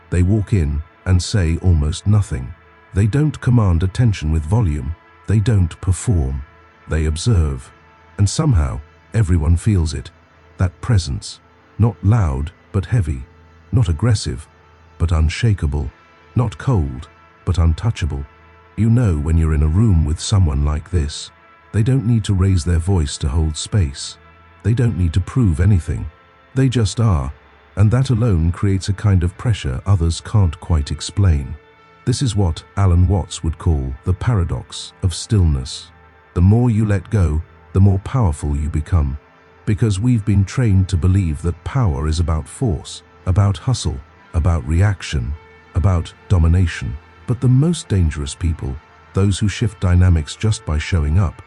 They walk in and say almost nothing. They don't command attention with volume. They don't perform. They observe. And somehow, everyone feels it. That presence. Not loud, but heavy. Not aggressive, but unshakable. Not cold, but untouchable. You know when you're in a room with someone like this. They don't need to raise their voice to hold space. They don't need to prove anything. They just are, and that alone creates a kind of pressure others can't quite explain. This is what Alan Watts would call the paradox of stillness. The more you let go, the more powerful you become. Because we've been trained to believe that power is about force, about hustle, about reaction, about domination. But the most dangerous people, those who shift dynamics just by showing up,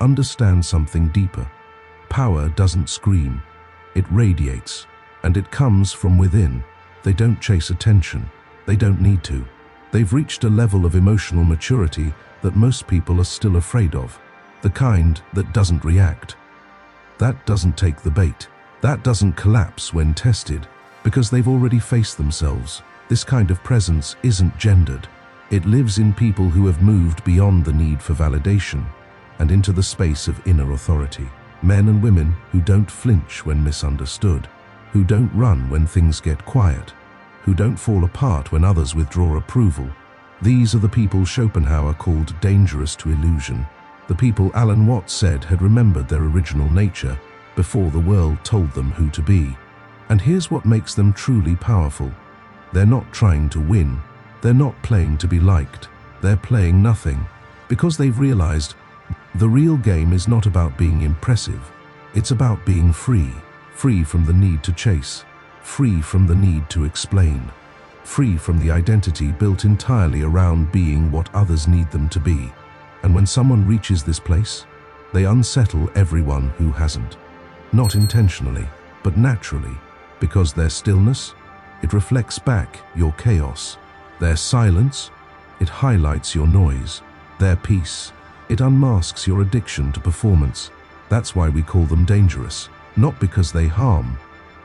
understand something deeper. Power doesn't scream. It radiates, and it comes from within. They don't chase attention. They don't need to. They've reached a level of emotional maturity that most people are still afraid of. The kind that doesn't react. That doesn't take the bait. That doesn't collapse when tested, because they've already faced themselves. This kind of presence isn't gendered. It lives in people who have moved beyond the need for validation and into the space of inner authority. Men and women who don't flinch when misunderstood, who don't run when things get quiet, who don't fall apart when others withdraw approval. These are the people Schopenhauer called dangerous to illusion. The people Alan Watts said had remembered their original nature before the world told them who to be. And here's what makes them truly powerful. They're not trying to win. They're not playing to be liked. They're playing nothing, because they've realized the real game is not about being impressive. It's about being free. Free from the need to chase. Free from the need to explain. Free from the identity built entirely around being what others need them to be. And when someone reaches this place, they unsettle everyone who hasn't. Not intentionally, but naturally, because their stillness, it reflects back your chaos. Their silence, it highlights your noise. Their peace, it unmasks your addiction to performance. That's why we call them dangerous. Not because they harm,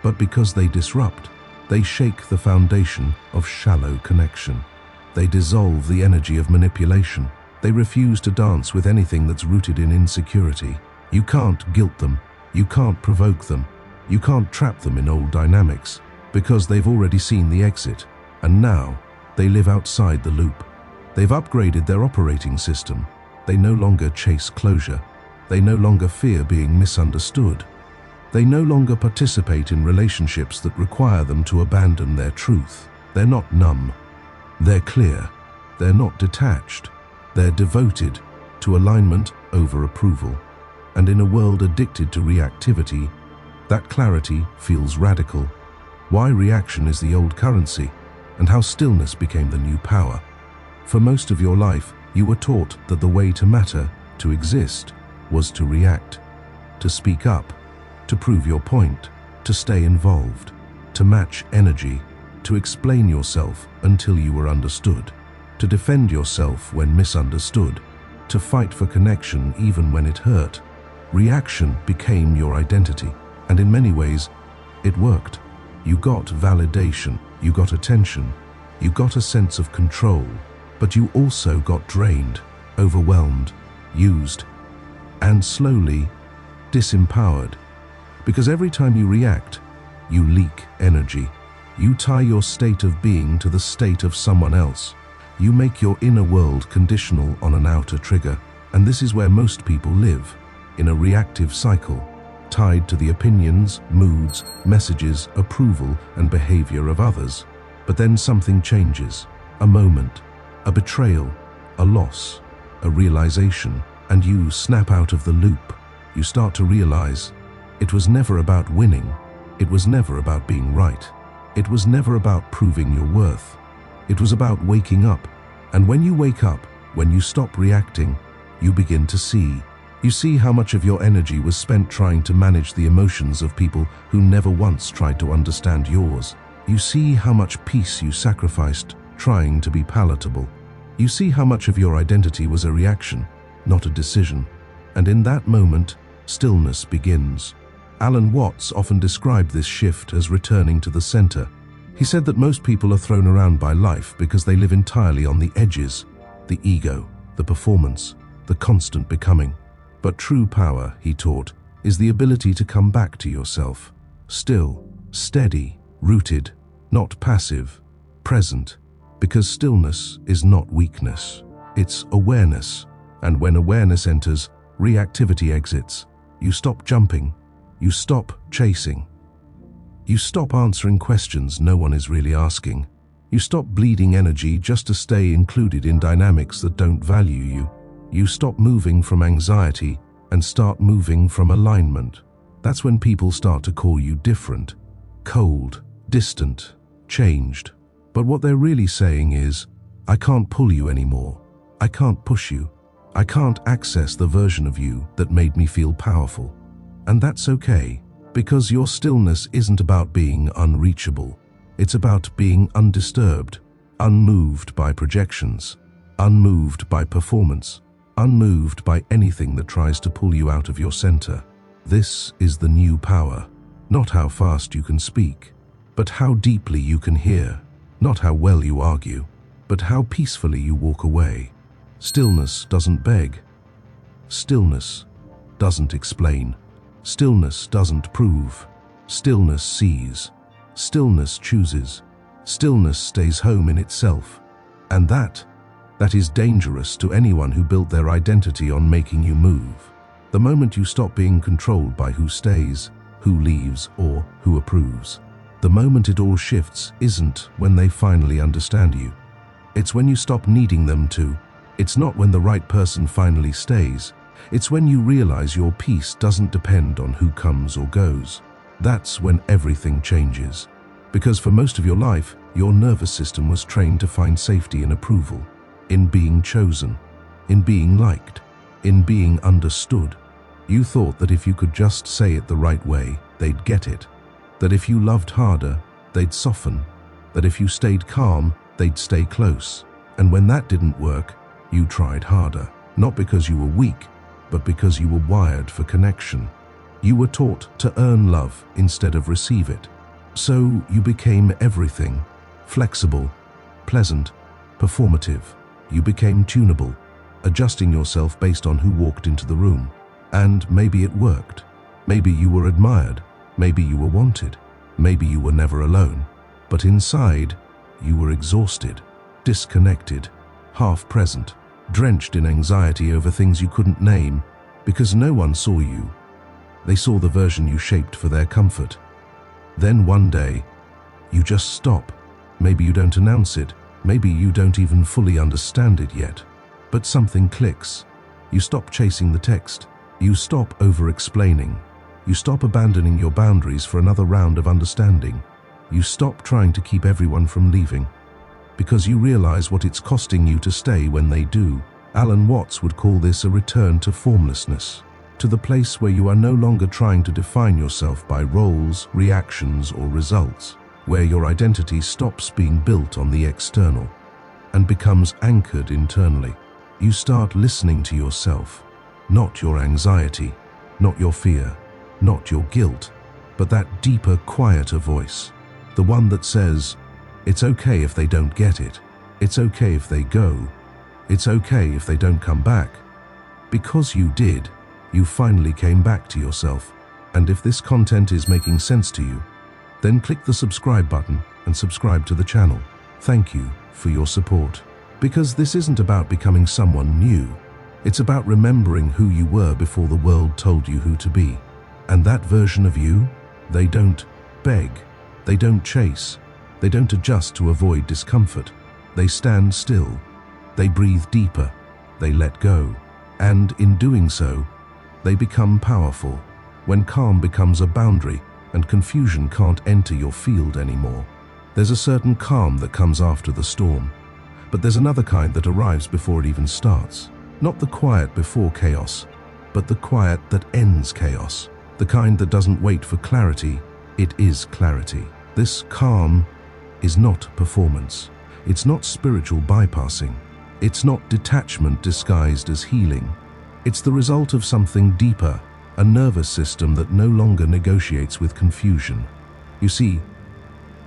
but because they disrupt. They shake the foundation of shallow connection. They dissolve the energy of manipulation. They refuse to dance with anything that's rooted in insecurity. You can't guilt them. You can't provoke them. You can't trap them in old dynamics, because they've already seen the exit, and now they live outside the loop. They've upgraded their operating system. They no longer chase closure. They no longer fear being misunderstood. They no longer participate in relationships that require them to abandon their truth. They're not numb. They're clear. They're not detached. They're devoted to alignment over approval. And in a world addicted to reactivity, that clarity feels radical. Why reaction is the old currency, and how stillness became the new power. For most of your life, you were taught that the way to matter, to exist, was to react, to speak up, to prove your point, to stay involved, to match energy, to explain yourself until you were understood, to defend yourself when misunderstood, to fight for connection even when it hurt. Reaction became your identity, and in many ways, it worked. You got validation, you got attention, you got a sense of control, but you also got drained, overwhelmed, used, and slowly disempowered. Because every time you react, you leak energy. You tie your state of being to the state of someone else. You make your inner world conditional on an outer trigger. And this is where most people live, in a reactive cycle, tied to the opinions, moods, messages, approval, and behavior of others. But then something changes. A moment, a betrayal, a loss, a realization, and you snap out of the loop. You start to realize it was never about winning. It was never about being right. It was never about proving your worth. It was about waking up. And when you wake up, when you stop reacting, you begin to see. You see how much of your energy was spent trying to manage the emotions of people who never once tried to understand yours. You see how much peace you sacrificed trying to be palatable. You see how much of your identity was a reaction, not a decision. And in that moment, stillness begins. Alan Watts often described this shift as returning to the center. He said that most people are thrown around by life because they live entirely on the edges, the ego, the performance, the constant becoming. But true power, he taught, is the ability to come back to yourself, still, steady, rooted, not passive, present, because stillness is not weakness, it's awareness. And when awareness enters, reactivity exits. You stop jumping, you stop chasing. You stop answering questions no one is really asking. You stop bleeding energy just to stay included in dynamics that don't value you. You stop moving from anxiety and start moving from alignment. That's when people start to call you different, cold, distant, changed. But what they're really saying is, I can't pull you anymore. I can't push you. I can't access the version of you that made me feel powerful. And that's okay. Because your stillness isn't about being unreachable. It's about being undisturbed, unmoved by projections, unmoved by performance, unmoved by anything that tries to pull you out of your center. This is the new power. Not how fast you can speak, but how deeply you can hear. Not how well you argue, but how peacefully you walk away. Stillness doesn't beg. Stillness doesn't explain. Stillness doesn't prove. Stillness sees. Stillness chooses. Stillness stays home in itself. And that is dangerous to anyone who built their identity on making you move. The moment you stop being controlled by who stays, who leaves, or who approves. The moment it all shifts isn't when they finally understand you. It's when you stop needing them to. It's not when the right person finally stays. It's when you realize your peace doesn't depend on who comes or goes. That's when everything changes. Because for most of your life, your nervous system was trained to find safety in approval, in being chosen, in being liked, in being understood. You thought that if you could just say it the right way, they'd get it. That if you loved harder, they'd soften. That if you stayed calm, they'd stay close. And when that didn't work, you tried harder. Not because you were weak, but because you were wired for connection. You were taught to earn love instead of receive it. So you became everything: flexible, pleasant, performative. You became tunable, adjusting yourself based on who walked into the room. And maybe it worked. Maybe you were admired. Maybe you were wanted. Maybe you were never alone. But inside, you were exhausted, disconnected, half present, drenched in anxiety over things you couldn't name, because no one saw you. They saw the version you shaped for their comfort. Then one day, you just stop. Maybe you don't announce it. Maybe you don't even fully understand it yet. But something clicks. You stop chasing the text. You stop over-explaining. You stop abandoning your boundaries for another round of understanding. You stop trying to keep everyone from leaving. Because you realize what it's costing you to stay when they do. Alan Watts would call this a return to formlessness, to the place where you are no longer trying to define yourself by roles, reactions, or results, where your identity stops being built on the external and becomes anchored internally. You start listening to yourself, not your anxiety, not your fear, not your guilt, but that deeper, quieter voice, the one that says, it's okay if they don't get it. It's okay if they go. It's okay if they don't come back. Because you did, you finally came back to yourself. And if this content is making sense to you, then click the subscribe button and subscribe to the channel. Thank you for your support. Because this isn't about becoming someone new. It's about remembering who you were before the world told you who to be. And that version of you, they don't beg. They don't chase. They don't adjust to avoid discomfort. They stand still. They breathe deeper. They let go. And in doing so, they become powerful. When calm becomes a boundary and confusion can't enter your field anymore. There's a certain calm that comes after the storm. But there's another kind that arrives before it even starts. Not the quiet before chaos, but the quiet that ends chaos. The kind that doesn't wait for clarity, it is clarity. This calm is not performance. It's not spiritual bypassing. It's not detachment disguised as healing. It's the result of something deeper, a nervous system that no longer negotiates with confusion. You see,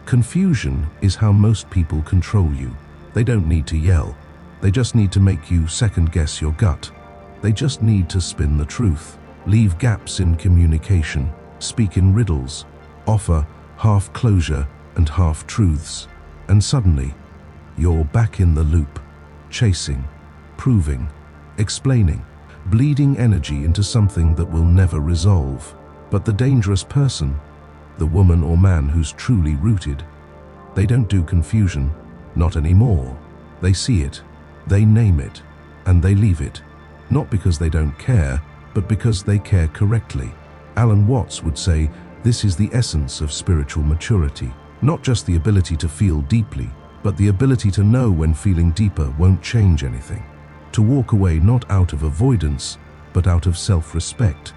Confusion is how most people control you. They don't need to yell. They just need to make you second-guess your gut. They just need to spin the truth, leave gaps in communication, speak in riddles, offer half closure and half truths. And suddenly, you're back in the loop, chasing, proving, explaining, bleeding energy into something that will never resolve. But the dangerous person, the woman or man who's truly rooted, they don't do confusion, not anymore. They see it, they name it, and they leave it. Not because they don't care, but because they care correctly. Alan Watts would say, this is the essence of spiritual maturity. Not just the ability to feel deeply, but the ability to know when feeling deeper won't change anything. To walk away not out of avoidance, but out of self-respect.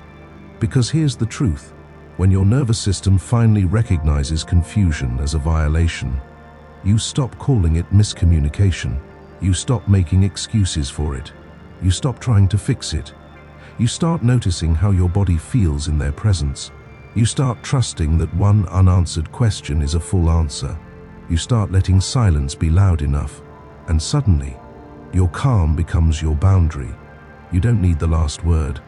Because here's the truth. When your nervous system finally recognizes confusion as a violation, you stop calling it miscommunication. You stop making excuses for it. You stop trying to fix it. You start noticing how your body feels in their presence. You start trusting that one unanswered question is a full answer. You start letting silence be loud enough, and suddenly, your calm becomes your boundary. You don't need the last word.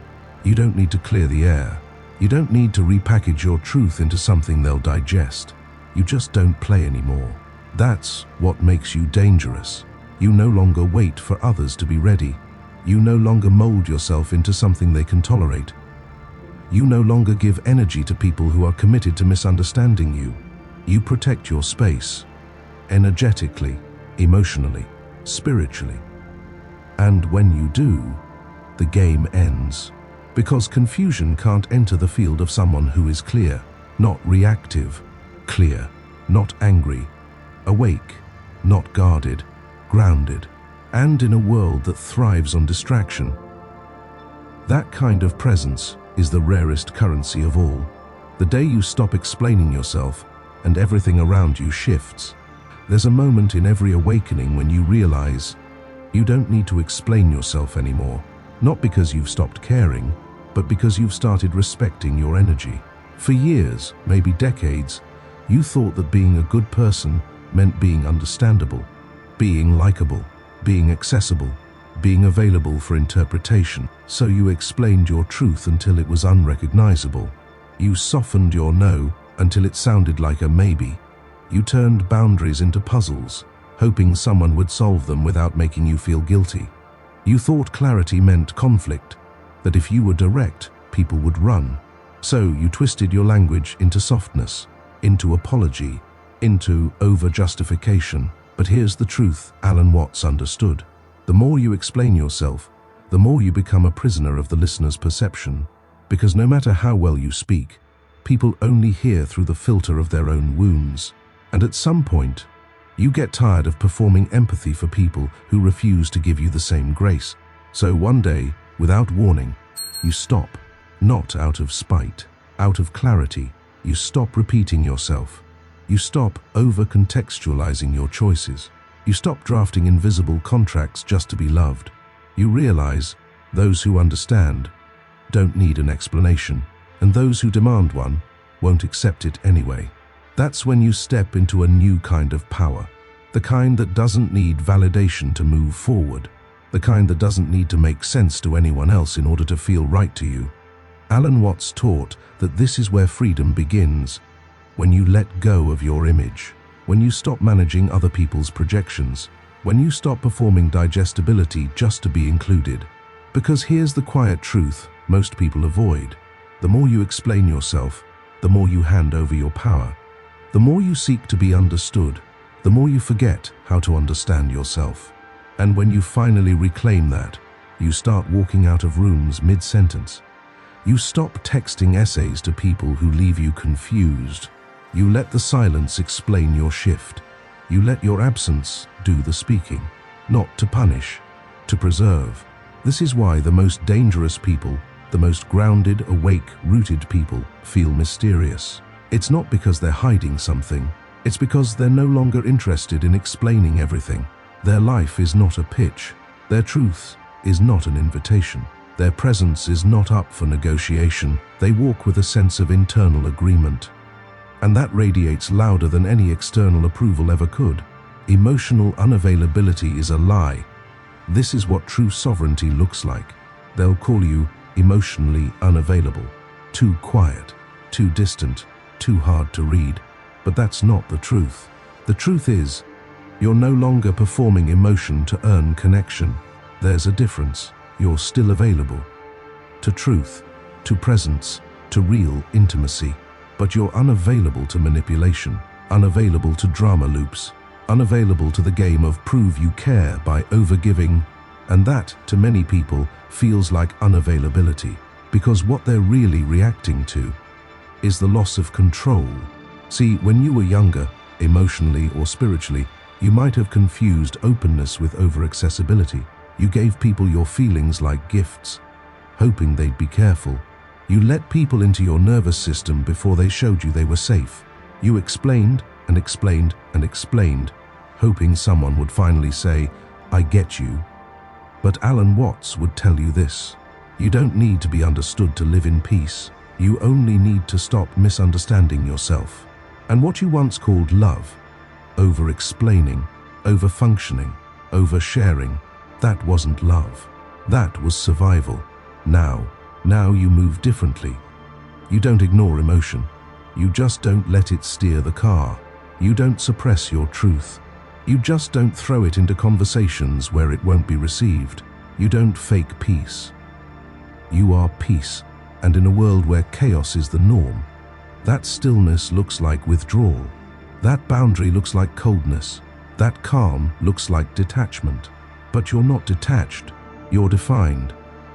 You don't need to clear the air. You don't need to repackage your truth into something they'll digest. You just don't play anymore. That's what makes you dangerous. You no longer wait for others to be ready. You no longer mold yourself into something they can tolerate. You no longer give energy to people who are committed to misunderstanding you. You protect your space, energetically, emotionally, spiritually. And when you do, the game ends. Because confusion can't enter the field of someone who is clear, not reactive, clear, not angry, awake, not guarded, grounded, and in a world that thrives on distraction. That kind of presence is the rarest currency of all. The day you stop explaining yourself and everything around you shifts. There's a moment in every awakening when you realize you don't need to explain yourself anymore. Not because you've stopped caring, but because you've started respecting your energy. For years, maybe decades, you thought that being a good person meant being understandable, being likable, being accessible, being available for interpretation. So you explained your truth until it was unrecognizable. You softened your no until it sounded like a maybe. You turned boundaries into puzzles, hoping someone would solve them without making you feel guilty. You thought clarity meant conflict, that if you were direct, people would run. So you twisted your language into softness, into apology, into over-justification. But here's the truth Alan Watts understood. The more you explain yourself, the more you become a prisoner of the listener's perception. Because no matter how well you speak, people only hear through the filter of their own wounds. And at some point, you get tired of performing empathy for people who refuse to give you the same grace. So one day, without warning, you stop. Not out of spite, out of clarity. You stop repeating yourself. You stop over-contextualizing your choices. You stop drafting invisible contracts just to be loved. You realize those who understand don't need an explanation, and those who demand one won't accept it anyway. That's when you step into a new kind of power, the kind that doesn't need validation to move forward, the kind that doesn't need to make sense to anyone else in order to feel right to you. Alan Watts taught that this is where freedom begins, when you let go of your image, when you stop managing other people's projections, when you stop performing digestibility just to be included. Because here's the quiet truth most people avoid. The more you explain yourself, the more you hand over your power. The more you seek to be understood, the more you forget how to understand yourself. And when you finally reclaim that, you start walking out of rooms mid-sentence. You stop texting essays to people who leave you confused. You let the silence explain your shift. You let your absence do the speaking, not to punish, to preserve. This is why the most dangerous people, the most grounded, awake, rooted people feel mysterious. It's not because they're hiding something. It's because they're no longer interested in explaining everything. Their life is not a pitch. Their truth is not an invitation. Their presence is not up for negotiation. They walk with a sense of internal agreement. and that radiates louder than any external approval ever could. Emotional unavailability is a lie. This is what true sovereignty looks like. They'll call you emotionally unavailable, too quiet, too distant, too hard to read. But that's not the truth. The truth is, you're no longer performing emotion to earn connection. There's a difference. You're still available to truth, to presence, to real intimacy. But you're unavailable to manipulation, unavailable to drama loops, unavailable to the game of prove you care by overgiving. And that, to many people, feels like unavailability, because what they're really reacting to is the loss of control. See, when you were younger, emotionally or spiritually, you might have confused openness with over-accessibility. You gave people your feelings like gifts, hoping they'd be careful. You let people into your nervous system before they showed you they were safe. You explained and explained and explained, hoping someone would finally say, "I get you." But Alan Watts would tell you this: you don't need to be understood to live in peace. You only need to stop misunderstanding yourself. And what you once called love, over-explaining, over-functioning, over-sharing, that wasn't love. That was survival. Now you move differently. You don't ignore emotion. You just don't let it steer the car. You don't suppress your truth. You just don't throw it into conversations where it won't be received. You don't fake peace. You are peace, and in a world where chaos is the norm, that stillness looks like withdrawal. That boundary looks like coldness. That calm looks like detachment. But you're not detached. You're defined.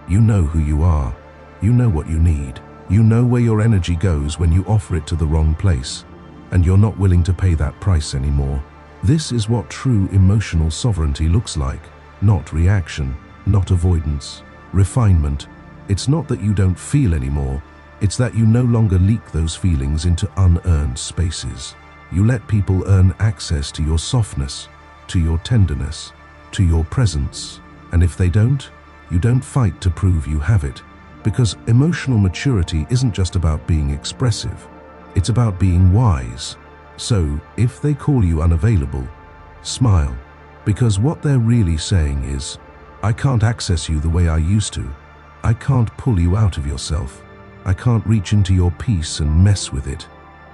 You know who you are. You know what you need. You know where your energy goes when you offer it to the wrong place. And you're not willing to pay that price anymore. This is what true emotional sovereignty looks like. Not reaction, not avoidance. Refinement. It's not that you don't feel anymore. It's that you no longer leak those feelings into unearned spaces. You let people earn access to your softness, to your tenderness, to your presence. And if they don't, you don't fight to prove you have it. Because emotional maturity isn't just about being expressive. It's about being wise. So, if they call you unavailable, smile. Because what they're really saying is, I can't access you the way I used to. I can't pull you out of yourself. I can't reach into your peace and mess with it.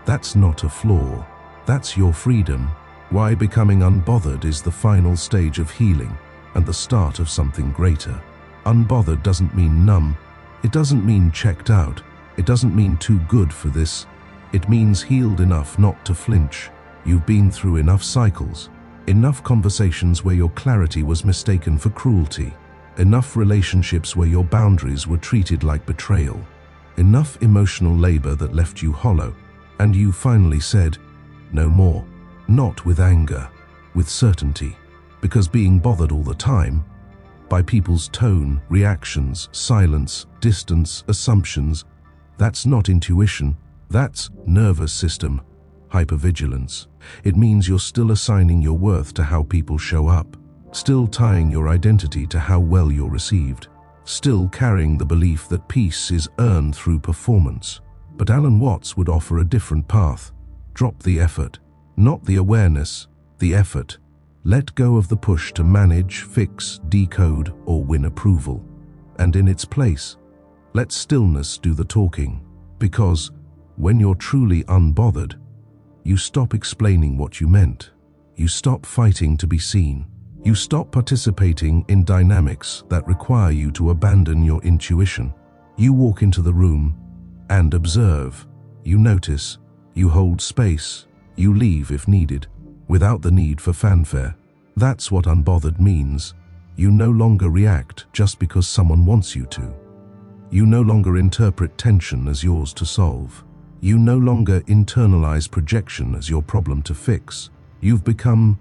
That's not a flaw. That's your freedom. Why becoming unbothered is the final stage of healing and the start of something greater. Unbothered doesn't mean numb. It doesn't mean checked out. It doesn't mean too good for this. It means healed enough not to flinch. You've been through enough cycles, enough conversations where your clarity was mistaken for cruelty, enough relationships where your boundaries were treated like betrayal, enough emotional labor that left you hollow, and you finally said, no more. Not with anger, with certainty. Because being bothered all the time, by people's tone, reactions, silence, distance, assumptions, that's not intuition, that's nervous system, hypervigilance. It means you're still assigning your worth to how people show up, still tying your identity to how well you're received, still carrying the belief that peace is earned through performance. But Alan Watts would offer a different path. Drop the effort, not the awareness, the effort. Let go of the push to manage, fix, decode, or win approval. And in its place, let stillness do the talking. Because when you're truly unbothered, you stop explaining what you meant. You stop fighting to be seen. You stop participating in dynamics that require you to abandon your intuition. You walk into the room and observe. You notice. You hold space. You leave if needed, without the need for fanfare. That's what unbothered means. You no longer react just because someone wants you to. You no longer interpret tension as yours to solve. You no longer internalize projection as your problem to fix. You've become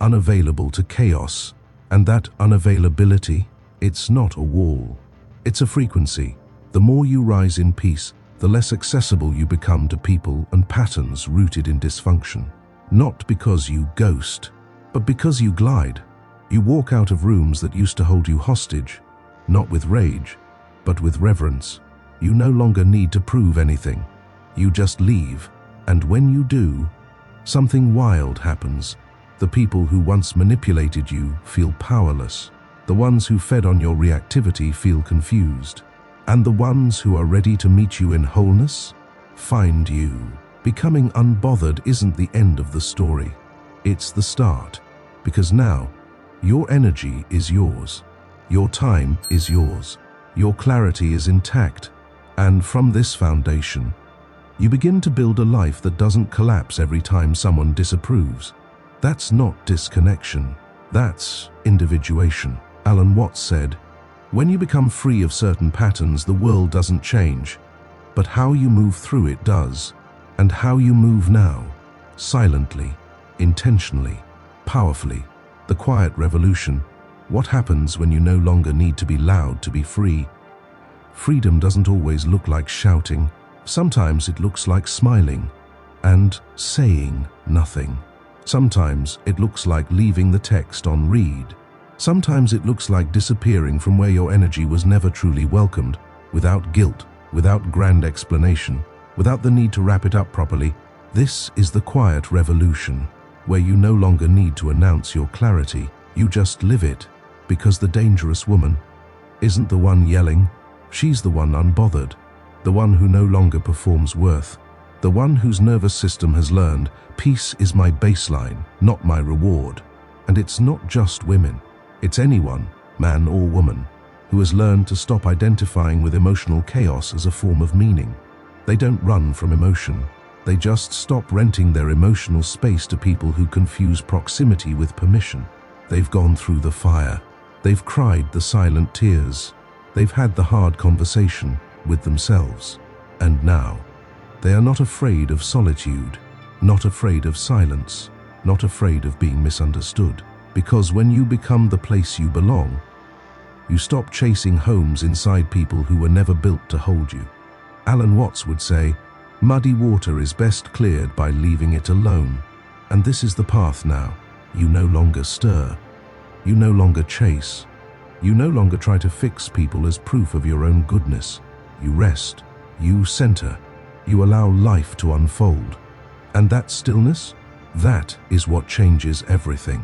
unavailable to chaos, and that unavailability, it's not a wall. It's a frequency. The more you rise in peace, the less accessible you become to people and patterns rooted in dysfunction. Not because you ghost, but because you glide. You walk out of rooms that used to hold you hostage, not with rage, but with reverence. You no longer need to prove anything. You just leave, And when you do, something wild happens. The people who once manipulated you feel powerless. The ones who fed on your reactivity feel confused. And the ones who are ready to meet you in wholeness find you. Becoming unbothered isn't the end of the story. It's the start. Because now, your energy is yours. Your time is yours. Your clarity is intact. And from this foundation, you begin to build a life that doesn't collapse every time someone disapproves. That's not disconnection. That's individuation. Alan Watts said, "When you become free of certain patterns, the world doesn't change, but how you move through it does. And how you move now, silently, intentionally, powerfully, the quiet revolution. What happens when you no longer need to be loud to be free? Freedom doesn't always look like shouting. Sometimes it looks like smiling and saying nothing. Sometimes it looks like leaving the text on read. Sometimes it looks like disappearing from where your energy was never truly welcomed, without guilt, without grand explanation, without the need to wrap it up properly. This is the quiet revolution, where you no longer need to announce your clarity. You just live it, because the dangerous woman isn't the one yelling. She's the one unbothered, the one who no longer performs worth, the one whose nervous system has learned, peace is my baseline, not my reward. And it's not just women. It's anyone, man or woman, who has learned to stop identifying with emotional chaos as a form of meaning. They don't run from emotion. They just stop renting their emotional space to people who confuse proximity with permission. They've gone through the fire. They've cried the silent tears. They've had the hard conversation with themselves. And now, they are not afraid of solitude, not afraid of silence, not afraid of being misunderstood. Because when you become the place you belong, you stop chasing homes inside people who were never built to hold you. Alan Watts would say, "Muddy water is best cleared by leaving it alone." And this is the path now. You no longer stir. You no longer chase. You no longer try to fix people as proof of your own goodness. You rest. You center. You allow life to unfold. And that stillness, that is what changes everything.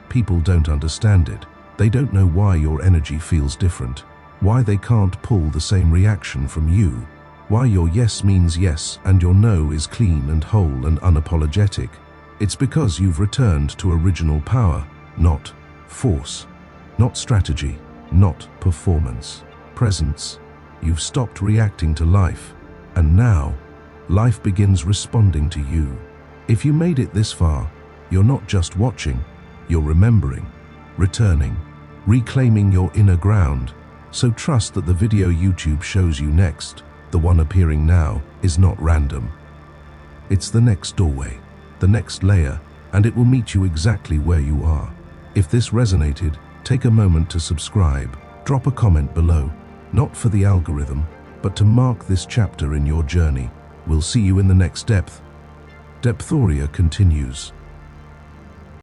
People don't understand it. They don't know why your energy feels different, why they can't pull the same reaction from you, why your yes means yes and your no is clean and whole and unapologetic. It's because you've returned to original power, not force, not strategy, not performance, presence. You've stopped reacting to life, and now life begins responding to you. If you made it this far, you're not just watching, you're remembering, returning, reclaiming your inner ground. So trust that the video YouTube shows you next, the one appearing now, is not random. It's the next doorway, the next layer, and it will meet you exactly where you are. If this resonated, take a moment to subscribe, drop a comment below, not for the algorithm, but to mark this chapter in your journey. We'll see you in the next depth. Depthoria continues.